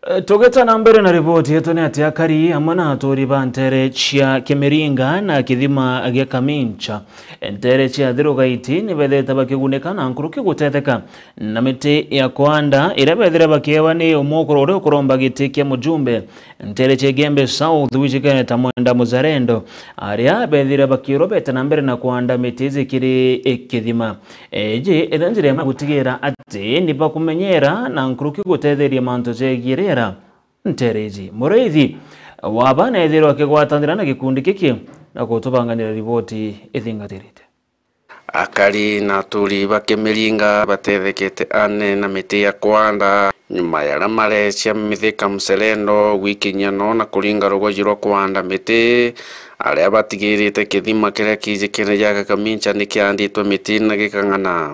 Togeta na mbere na ripoti yetu ni ati akari amwe na atori ba ntere cia Kemeringa na kithima gya Kamincha ntere cia Thirugaiti ni bethete bakiguneka na nkuruki gutetheka na miti ya kwanda ira bethire bakiewa ni umukuru uri ukuromba giti kia mujumbe ntere cia Gembe South wichikene ta Mwenda Muzarendo aria bethire bakirobete na mbere na kwanda miti zikiri kithima je ethanjire magutigira ati ni bakumenyera na nkuruki gutetheria mantu jegire Ntereji Mureithi wabana ethiro akigwatanira na gikundi kiki na kutubanganira ripoti ithingatirite. Akari na turi ba Kemeringa batethekete ane na miti ya kwanda nyuma ya ramare cia Mithika Mselendo wikinyano na kuringa rugojiro rwa kwanda miti aria batigirite kithima kiria kijikene ya Kamincha nikianditwe miti na gikang'ana.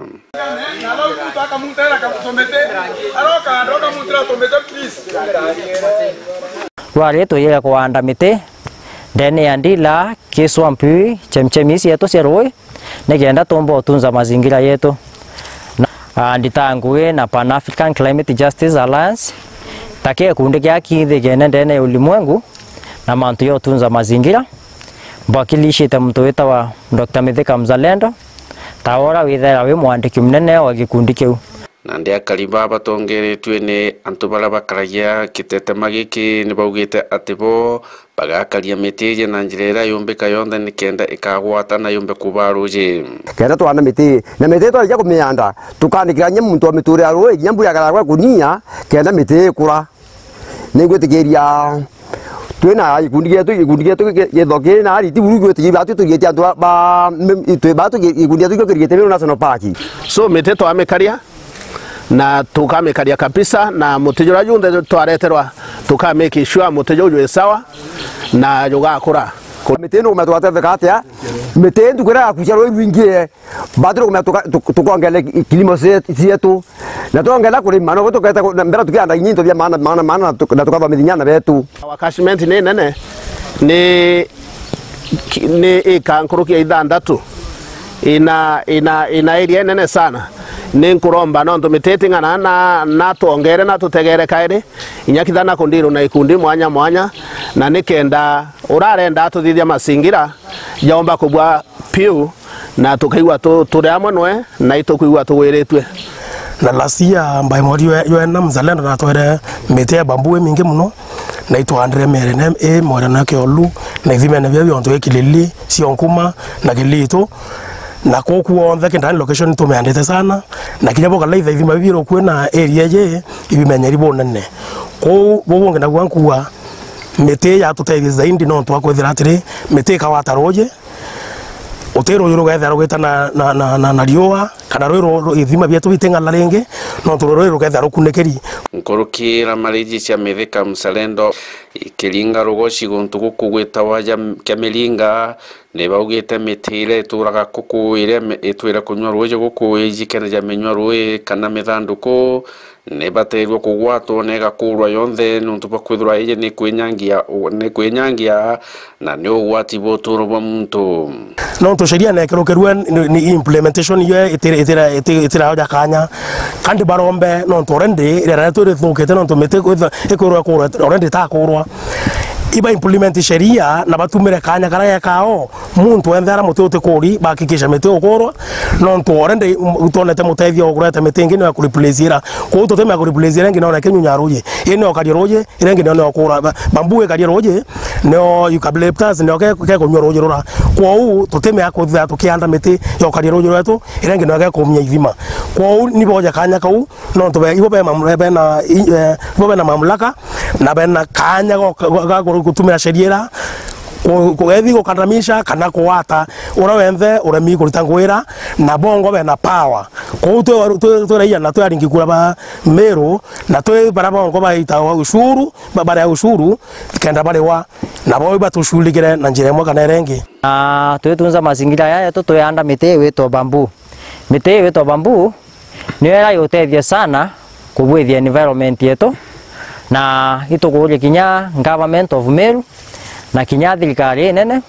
Wale toyera kwanda miti ndene ya ndila kiswampi chemchemisi yetu seroi negenda tombo tunza mazingira yetu nditanguye na Pan African Climate Justice Alliance take kundi kya kithe gene ndene ulimwengu na mantu yo tunza mazingira mbakilishite mtu weta wa Dr. Mithika Mzalendo tawora withera we mwandiki mnene wa gikundi kiu na ndia kariba batongeretwe ni antu bara bakaragia kitete magiki ni baugite atibo bagakaria miti na njirera yumbika yonde ni kenda ikagwata na yumbe kubaruje kenda twana miti na miti to ya kumianda tukandikiranye muntu wa miture aro nyambu ya garagwa kunia kenda miti kura ni gwetigeria twena ikundi getu githoke na ari tiburu gwetigeria batu tugetia antu ba itwe batu ikundi getu gikirigete national park so miti to amekaria na tukamekaria kabisa na mutejora yunde twareterwa tukameki sure mutejo ywe sawa na yugakura miti no matwatetheka atia miti ndukira kucia roi rwingie badro kuma tukongele kilimo zetu na tuongela kurima no tuketa mbera tukianda nyinto bya maana na tukava mithinyana betu wakashment ne nene ni ikankuruki idandatu ina area nene sana ni nkuromba no ntumitete ngana na tuongere na tutegere kaire inyakithana kundiru na ikundi mwanya na nikenda urarenda tuthithia masingira yaomba kubwa piu na tukaigwa turi amwe na itukuigwa tuwiritwe na lasia mbai mori yo na Mzalendo na twere mete bambu mingi muno na itwandire mere na mora na keolu na ithimene bya byonto ekilili sionkuma na kilito na kokuo ndake ndani location tumeandete sana na kinyabo kala ithima biro kwena area je ibimenyeri bonane ko bobonge na gwankuwa mete ya tuteithia zaidi no twakwethira atiri mete kawataroje otero yoro gaithara gweta na rioa kana rwiro ithima byetu bitenga la renge no turoro gaithara kunekeri nkorokira mariji cia Mithika Mselendo ikiringa rugoci guntu gukugweta waja Kemeringa ne baugite mitire turaga kukuire etwira kunywa rwoje gukuiji kana ja menywa rwe kana mithanduko ne bategwo kugwatwo nega kurwa yonthe nuntu bakwithura ije ni kwenyangia na ni ugwati botoro bwa muntu no to sheria na kerokerwa ni implementation ye itira hoja kanya kandi barombe no to rende ira to thukete no to mete ekorwa kurwa rende ta kurwa iba implement sheria na batumire kanya kana ya kao muntu endera mutote kuri bakikisha mete okorwa no to rende utonete mutethio okureta mete ngine ya kureplaceira ko to tema kureplaceira ngine na kenyu nyaroje ene okadiroje irenge ne okura bambuwe kadiroje no yukableptas ne ke kunyoroje rora kwa u to teme akotha tukianda mete yokadiroje reto irenge ne ke kumnya ithima kwa u ni boja kanya kau no to ibo be na mamlaka na bena kanya kutumira sheria kugethi gukandamisha kana kuwata urawenthe uremi kuritangwira na bongo be na power ko tu raia na tu aringi kura ba mero na tu bara bongo ba itawa ushuru bara ya ushuru kenda bare wa na bo ba tushulikire na njire mwa kana rengi tunza mazingira ya yetu tuyanda miti wetwa bambu ni era yotethia sana kubwithia environment yetu na itugure kinya government of Meru na kinya thirikari nene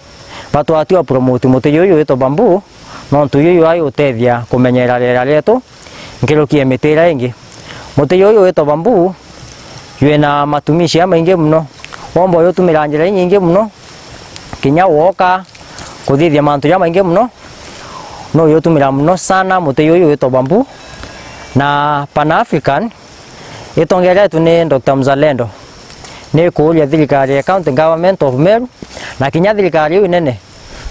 batu atua promote muti yoyo eto bambu no tu yoyo ayo tethia kumenyera rera reto ngirokie mitira ingi muti yoyo eto bambu yuena matumishi maingi muno wombo yo tumira njira nyingi muno kinya woka kuthithia mantu ya maingi muno no yo tumira muno sana muti yo wito bambu na Pan African itongeretwo ni Dr. Mzalendo ni kuuria thirikari ya county government of Meru na kinya thirikari yu nene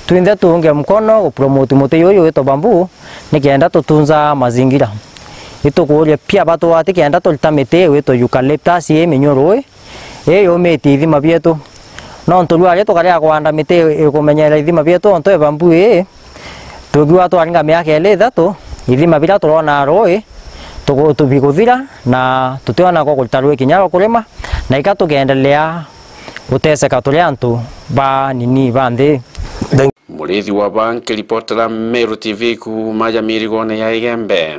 twinde tuunge mkono gupromote muti yo wito bambu nikienda tutunza mazingira itukuria pia batu ati kienda tulita miti wito eucalyptus ye minyoro yo miti ithima bietu no nturua tukaria kwanda miti ikumenyera ithima bietu onto bambu tugiwa twaringa miaka ile thatu ithima bila turona roi tubiguthira na tutiona ko kutarwe kinyaro kurima na ikatugendelea uteseka tuli antu ba nini bande. Murithi wa banki reportera Meru TV ku maja mirigone ya Igembe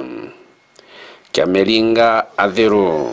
Kyamelinga Athiru.